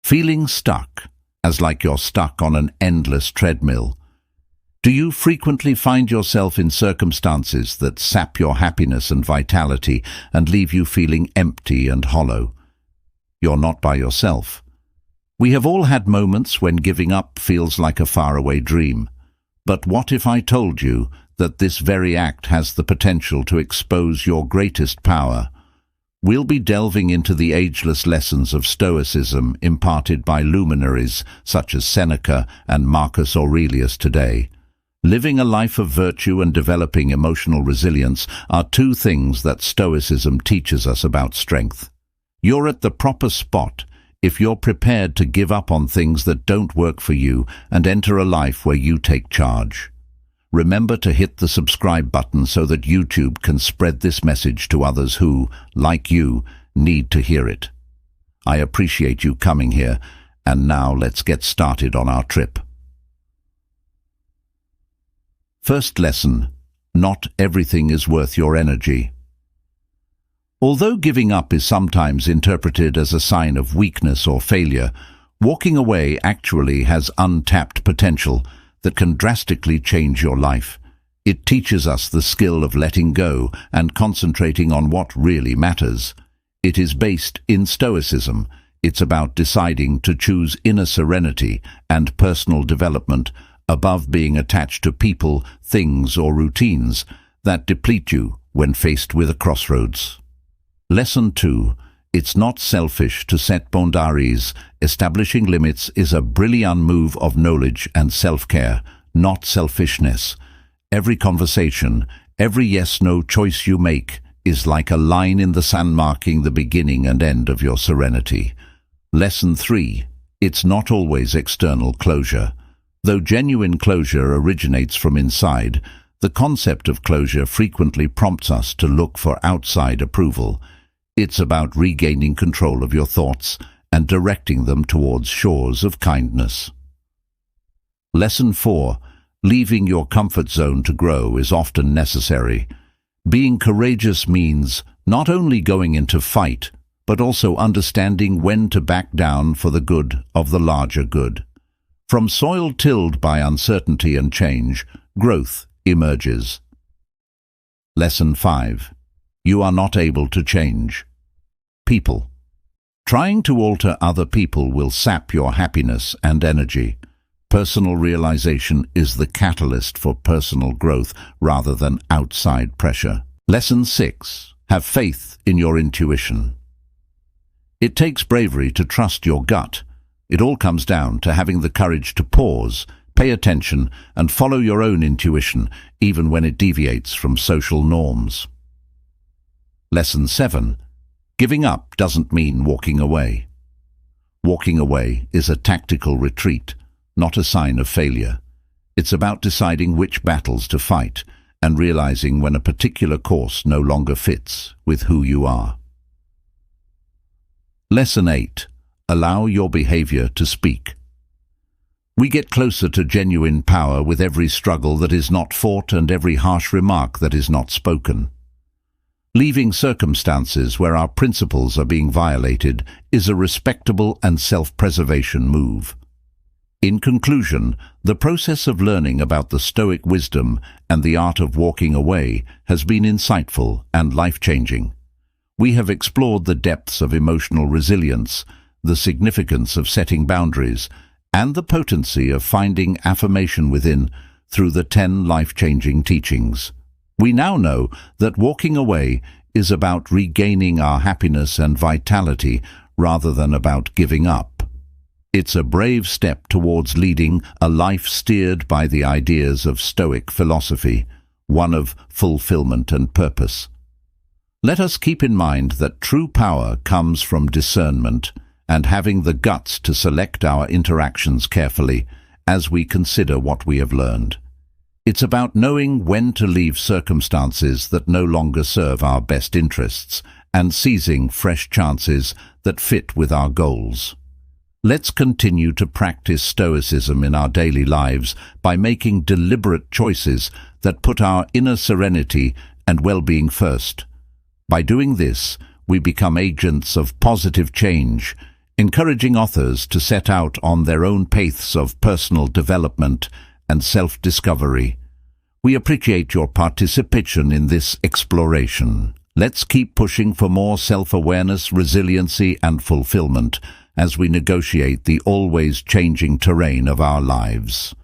Feeling stuck, as like you're stuck on an endless treadmill. Do you frequently find yourself in circumstances that sap your happiness and vitality and leave you feeling empty and hollow? You're not by yourself. We have all had moments when giving up feels like a faraway dream. But what if I told you that this very act has the potential to expose your greatest power? We'll be delving into the ageless lessons of Stoicism imparted by luminaries such as Seneca and Marcus Aurelius today. Living a life of virtue and developing emotional resilience are two things that Stoicism teaches us about strength. You're at the proper spot if you're prepared to give up on things that don't work for you and enter a life where you take charge. Remember to hit the subscribe button so that YouTube can spread this message to others who, like you, need to hear it. I appreciate you coming here, and now let's get started on our trip. First lesson: not everything is worth your energy. Although giving up is sometimes interpreted as a sign of weakness or failure, walking away actually has untapped potential that can drastically change your life. It teaches us the skill of letting go and concentrating on what really matters. It is based in Stoicism. It's about deciding to choose inner serenity and personal development above being attached to people, things, or routines that deplete you when faced with a crossroads. Lesson 2. It's not selfish to set boundaries. Establishing limits is a brilliant move of knowledge and self-care, not selfishness. Every conversation, every yes-no choice you make is like a line in the sand marking the beginning and end of your serenity. Lesson 3. It's not always external closure. Though genuine closure originates from inside, the concept of closure frequently prompts us to look for outside approval. It's about regaining control of your thoughts and directing them towards shores of kindness. Lesson 4. Leaving your comfort zone to grow is often necessary. Being courageous means not only going into fight, but also understanding when to back down for the good of the larger good. From soil tilled by uncertainty and change, growth emerges. Lesson 5. You are not able to change people. Trying to alter other people will sap your happiness and energy. Personal realization is the catalyst for personal growth rather than outside pressure. Lesson 6. Have faith in your intuition. It takes bravery to trust your gut. It all comes down to having the courage to pause, pay attention, and follow your own intuition, even when it deviates from social norms. Lesson 7. Giving up doesn't mean walking away. Walking away is a tactical retreat, not a sign of failure. It's about deciding which battles to fight and realizing when a particular course no longer fits with who you are. Lesson 8. Allow your behavior to speak. We get closer to genuine power with every struggle that is not fought and every harsh remark that is not spoken. Leaving circumstances where our principles are being violated is a respectable and self-preservation move. In conclusion, the process of learning about the Stoic wisdom and the art of walking away has been insightful and life-changing. We have explored the depths of emotional resilience, the significance of setting boundaries, and the potency of finding affirmation within through the 10 life-changing teachings. We now know that walking away is about regaining our happiness and vitality rather than about giving up. It's a brave step towards leading a life steered by the ideas of Stoic philosophy, one of fulfillment and purpose. Let us keep in mind that true power comes from discernment and having the guts to select our interactions carefully as we consider what we have learned. It's about knowing when to leave circumstances that no longer serve our best interests and seizing fresh chances that fit with our goals. Let's continue to practice Stoicism in our daily lives by making deliberate choices that put our inner serenity and well-being first. By doing this, we become agents of positive change, encouraging authors to set out on their own paths of personal development and self-discovery. We appreciate your participation in this exploration. Let's keep pushing for more self-awareness, resiliency, and fulfillment as we negotiate the always changing terrain of our lives.